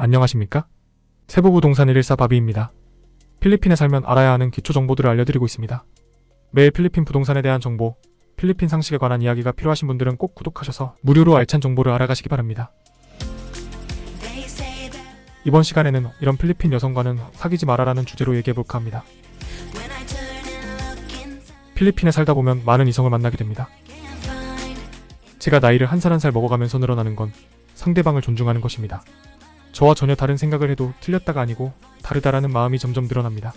안녕하십니까? 세부부동산 114 바비입니다. 필리핀에 살면 알아야 하는 기초 정보들을 알려드리고 있습니다. 매일 필리핀 부동산에 대한 정보, 필리핀 상식에 관한 이야기가 필요하신 분들은 꼭 구독하셔서 무료로 알찬 정보를 알아가시기 바랍니다. 이번 시간에는 이런 필리핀 여성과는 사귀지 말아라는 주제로 얘기해볼까 합니다. 필리핀에 살다 보면 많은 이성을 만나게 됩니다. 제가 나이를 한 살 한 살 먹어가면서 늘어나는 건 상대방을 존중하는 것입니다. 저와 전혀 다른 생각을 해도 틀렸다가 아니고 다르다라는 마음이 점점 늘어납니다.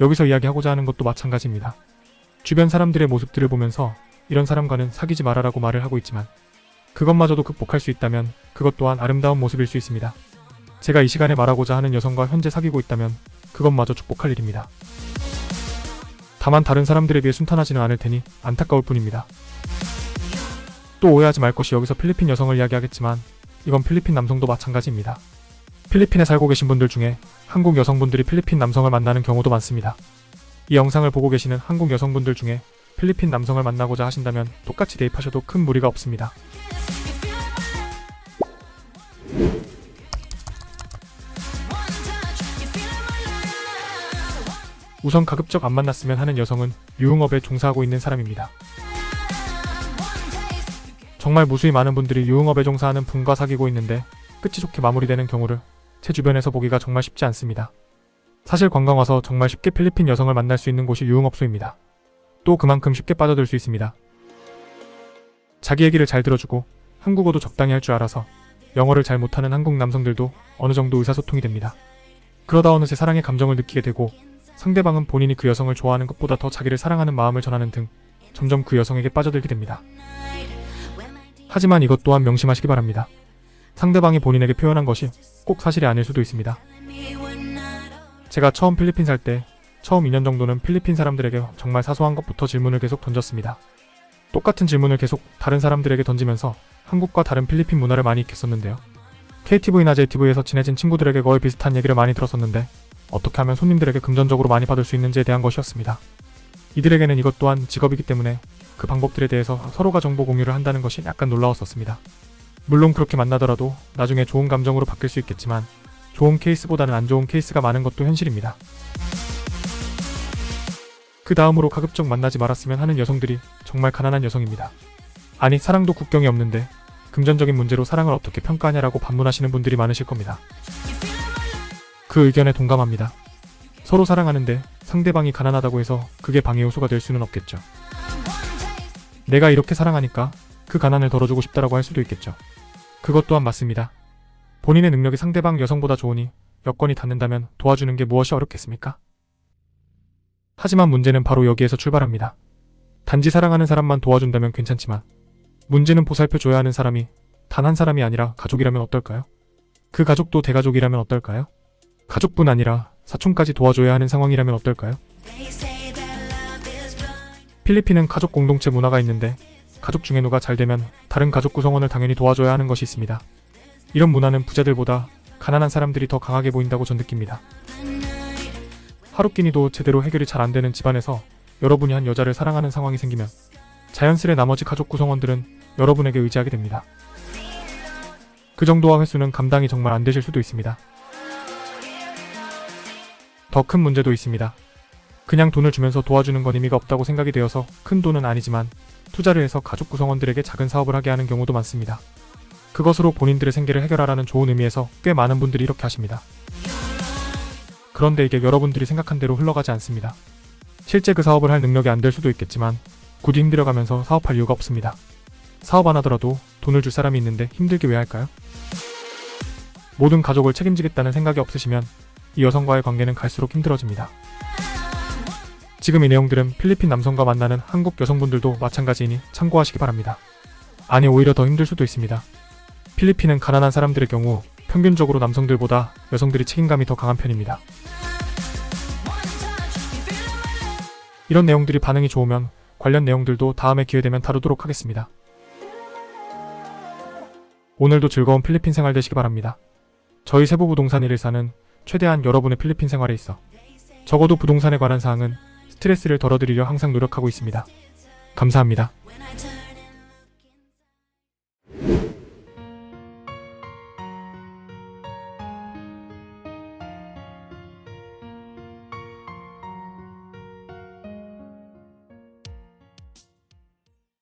여기서 이야기하고자 하는 것도 마찬가지입니다. 주변 사람들의 모습들을 보면서 이런 사람과는 사귀지 말아라고 말을 하고 있지만 그것마저도 극복할 수 있다면 그것 또한 아름다운 모습일 수 있습니다. 제가 이 시간에 말하고자 하는 여성과 현재 사귀고 있다면 그것마저 축복할 일입니다. 다만 다른 사람들에 비해 순탄하지는 않을 테니 안타까울 뿐입니다. 또 오해하지 말 것이 여기서 필리핀 여성을 이야기하겠지만 이건 필리핀 남성도 마찬가지입니다. 필리핀에 살고 계신 분들 중에 한국 여성분들이 필리핀 남성을 만나는 경우도 많습니다. 이 영상을 보고 계시는 한국 여성분들 중에 필리핀 남성을 만나고자 하신다면 똑같이 대입하셔도 큰 무리가 없습니다. 우선 가급적 안 만났으면 하는 여성은 유흥업에 종사하고 있는 사람입니다. 정말 무수히 많은 분들이 유흥업에 종사하는 분과 사귀고 있는데 끝이 좋게 마무리되는 경우를 제 주변에서 보기가 정말 쉽지 않습니다. 사실 관광 와서 정말 쉽게 필리핀 여성을 만날 수 있는 곳이 유흥업소입니다. 또 그만큼 쉽게 빠져들 수 있습니다. 자기 얘기를 잘 들어주고 한국어도 적당히 할 줄 알아서 영어를 잘 못하는 한국 남성들도 어느 정도 의사소통이 됩니다. 그러다 어느새 사랑의 감정을 느끼게 되고 상대방은 본인이 그 여성을 좋아하는 것보다 더 자기를 사랑하는 마음을 전하는 등 점점 그 여성에게 빠져들게 됩니다. 하지만 이것 또한 명심하시기 바랍니다. 상대방이 본인에게 표현한 것이 꼭 사실이 아닐 수도 있습니다. 제가 처음 필리핀 살 때 처음 2년 정도는 필리핀 사람들에게 정말 사소한 것부터 질문을 계속 던졌습니다. 똑같은 질문을 계속 다른 사람들에게 던지면서 한국과 다른 필리핀 문화를 많이 익혔었는데요. KTV나 JTV에서 친해진 친구들에게 거의 비슷한 얘기를 많이 들었었는데 어떻게 하면 손님들에게 금전적으로 많이 받을 수 있는지에 대한 것이었습니다. 이들에게는 이것 또한 직업이기 때문에 그 방법들에 대해서 서로가 정보 공유를 한다는 것이 약간 놀라웠었습니다. 물론 그렇게 만나더라도 나중에 좋은 감정으로 바뀔 수 있겠지만 좋은 케이스보다는 안 좋은 케이스가 많은 것도 현실입니다. 그 다음으로 가급적 만나지 말았으면 하는 여성들이 정말 가난한 여성입니다. 아니 사랑도 국경이 없는데 금전적인 문제로 사랑을 어떻게 평가하냐라고 반문하시는 분들이 많으실 겁니다. 그 의견에 동감합니다. 서로 사랑하는데 상대방이 가난하다고 해서 그게 방해 요소가 될 수는 없겠죠. 내가 이렇게 사랑하니까 그 가난을 덜어주고 싶다라고 할 수도 있겠죠. 그것 또한 맞습니다. 본인의 능력이 상대방 여성보다 좋으니 여건이 닿는다면 도와주는 게 무엇이 어렵겠습니까? 하지만 문제는 바로 여기에서 출발합니다. 단지 사랑하는 사람만 도와준다면 괜찮지만 문제는 보살펴줘야 하는 사람이 단 한 사람이 아니라 가족이라면 어떨까요? 그 가족도 대가족이라면 어떨까요? 가족뿐 아니라 사촌까지 도와줘야 하는 상황이라면 어떨까요? 필리핀은 가족 공동체 문화가 있는데 가족 중에 누가 잘 되면 다른 가족 구성원을 당연히 도와줘야 하는 것이 있습니다. 이런 문화는 부자들보다 가난한 사람들이 더 강하게 보인다고 전 느낍니다. 하루끼니도 제대로 해결이 잘 안 되는 집안에서 여러분이 한 여자를 사랑하는 상황이 생기면 자연스레 나머지 가족 구성원들은 여러분에게 의지하게 됩니다. 그 정도와 횟수는 감당이 정말 안 되실 수도 있습니다. 더 큰 문제도 있습니다. 그냥 돈을 주면서 도와주는 건 의미가 없다고 생각이 되어서 큰 돈은 아니지만 투자를 해서 가족 구성원들에게 작은 사업을 하게 하는 경우도 많습니다. 그것으로 본인들의 생계를 해결하라는 좋은 의미에서 꽤 많은 분들이 이렇게 하십니다. 그런데 이게 여러분들이 생각한 대로 흘러가지 않습니다. 실제 그 사업을 할 능력이 안 될 수도 있겠지만 굳이 힘들어가면서 사업할 이유가 없습니다. 사업 안 하더라도 돈을 줄 사람이 있는데 힘들게 왜 할까요? 모든 가족을 책임지겠다는 생각이 없으시면 이 여성과의 관계는 갈수록 힘들어집니다. 지금 이 내용들은 필리핀 남성과 만나는 한국 여성분들도 마찬가지이니 참고하시기 바랍니다. 아니 오히려 더 힘들 수도 있습니다. 필리핀은 가난한 사람들의 경우 평균적으로 남성들보다 여성들이 책임감이 더 강한 편입니다. 이런 내용들이 반응이 좋으면 관련 내용들도 다음에 기회되면 다루도록 하겠습니다. 오늘도 즐거운 필리핀 생활 되시기 바랍니다. 저희 세부부동산 114는 최대한 여러분의 필리핀 생활에 있어 적어도 부동산에 관한 사항은 스트레스를 덜어드리려 항상 노력하고 있습니다. 감사합니다.